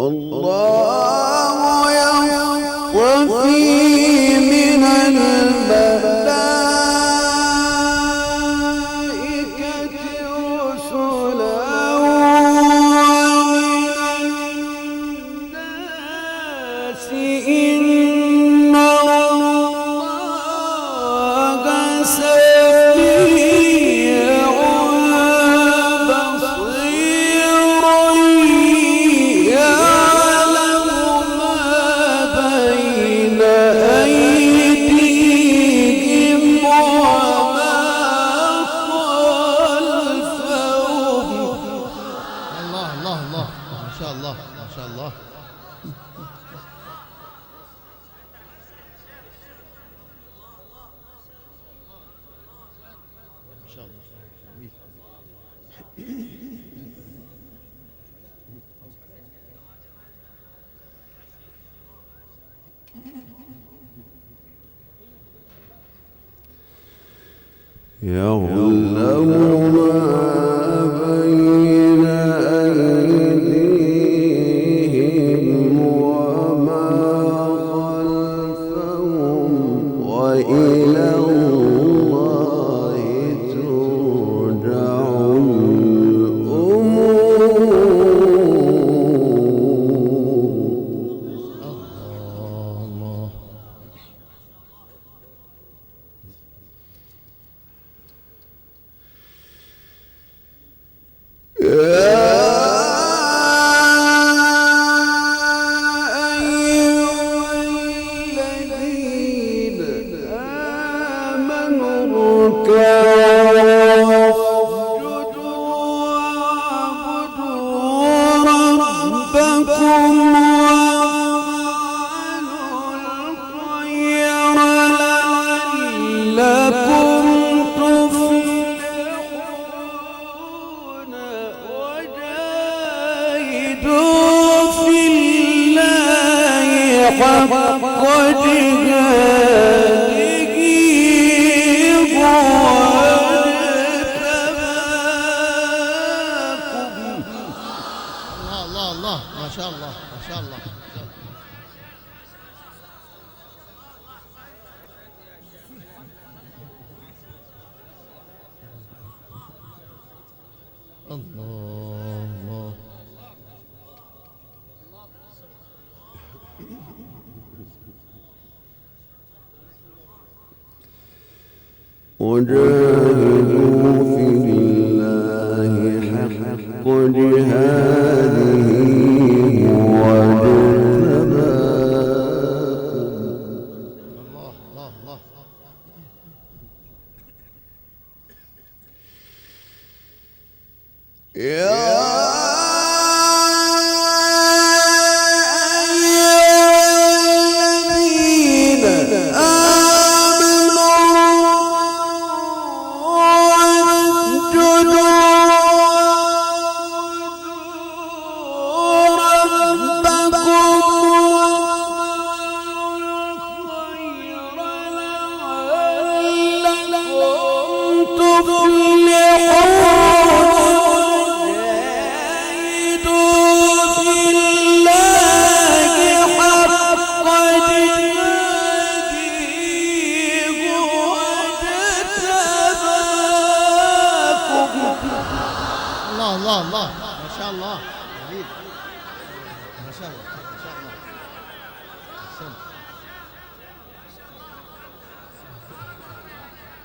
الله يصطفي من الملائكة رسلا ومن الناس إن الله سميع بصير يعلم ما بين أيديهم وما خلفهم. الله الله الله، ما شاء الله ما شاء الله. ما شاء الله جميل. يعلم ما بين أيديهم وما خلفهم وإلى الله ترجع الله. حق جهاده واجتباكم. الله الله الله، ما شاء الله ما شاء الله. الله. وجاهدوا في الله حق جهاده واجتباكم. الله الله الله. الله الله، ما شاء الله جميل. ما شاء الله ما شاء الله. أحسنت.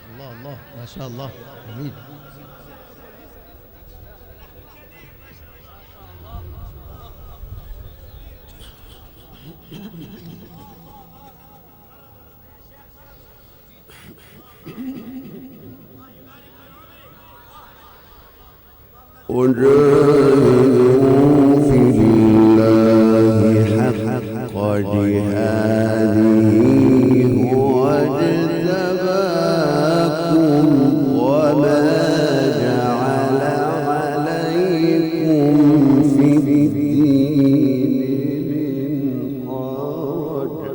الله الله، ما شاء الله جميل. وجاهدوا في الله حق جهاده هو اجتباكم وما جعل عليكم في الدين من حرج.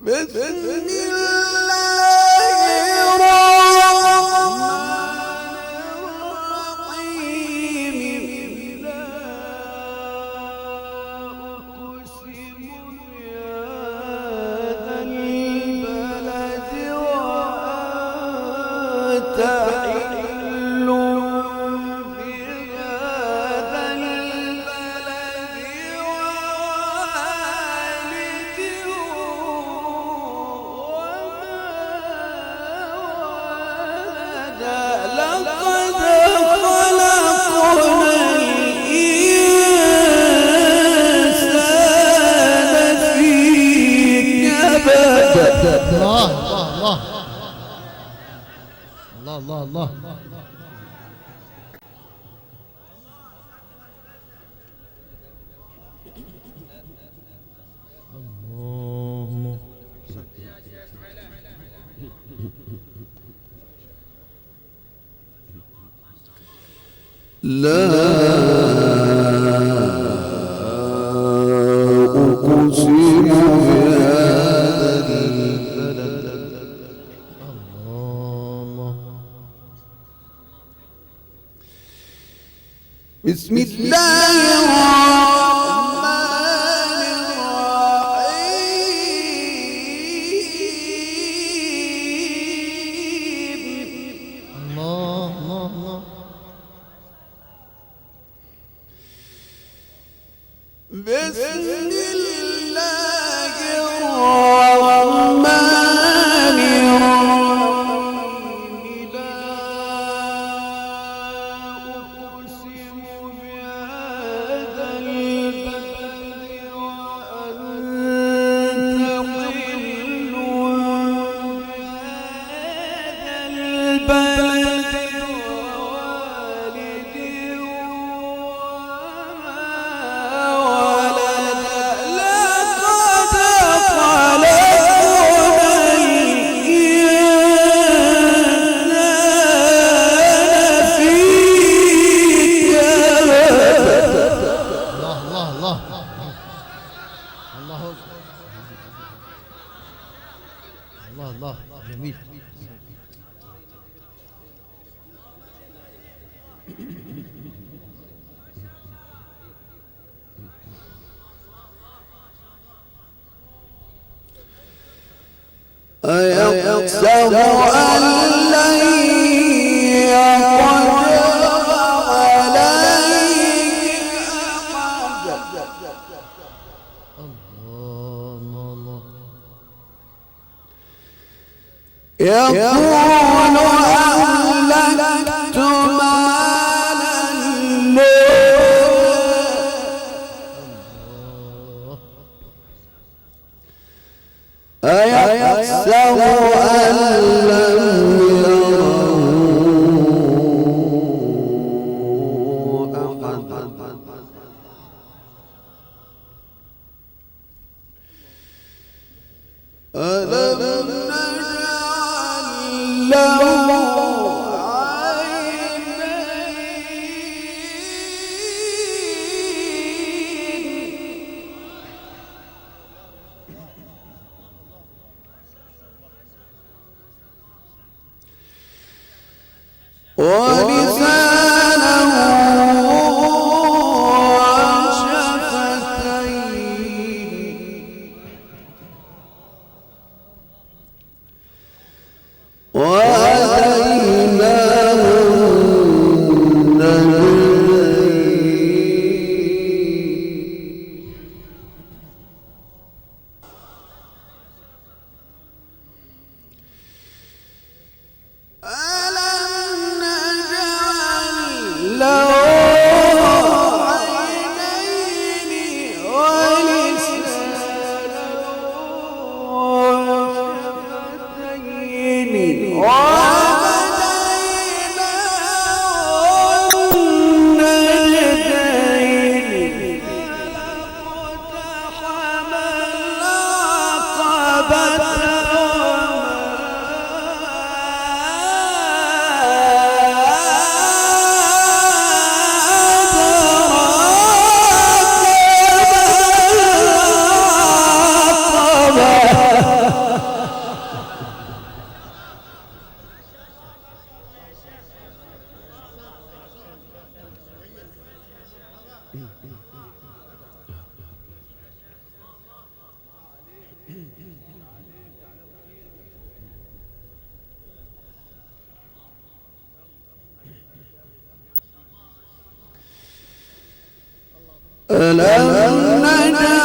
بسم الله الرحمن الرحيم لا أقسم بهذا البلد وأنت حل بهذا البلد ووالد لقد خلقنا الإنسان في كبد. الله الله الله الله الله. لا أقسم بهذا البلد بسم الله الرحمن الرحيم الله الله بسم الله الرحمن الرحيم لا أقسم بهذا البلد وأنت حل بهذا البلد ووالد الله الله جميل. أيحسب أن لن يقدر عليه أحد الله يقول أهلكت مالا أيحسب أن لم يره أحد ألم نجعل له عينين ولسانا وشفتين وهديناه النجدين ألم نجعل ألم نجعل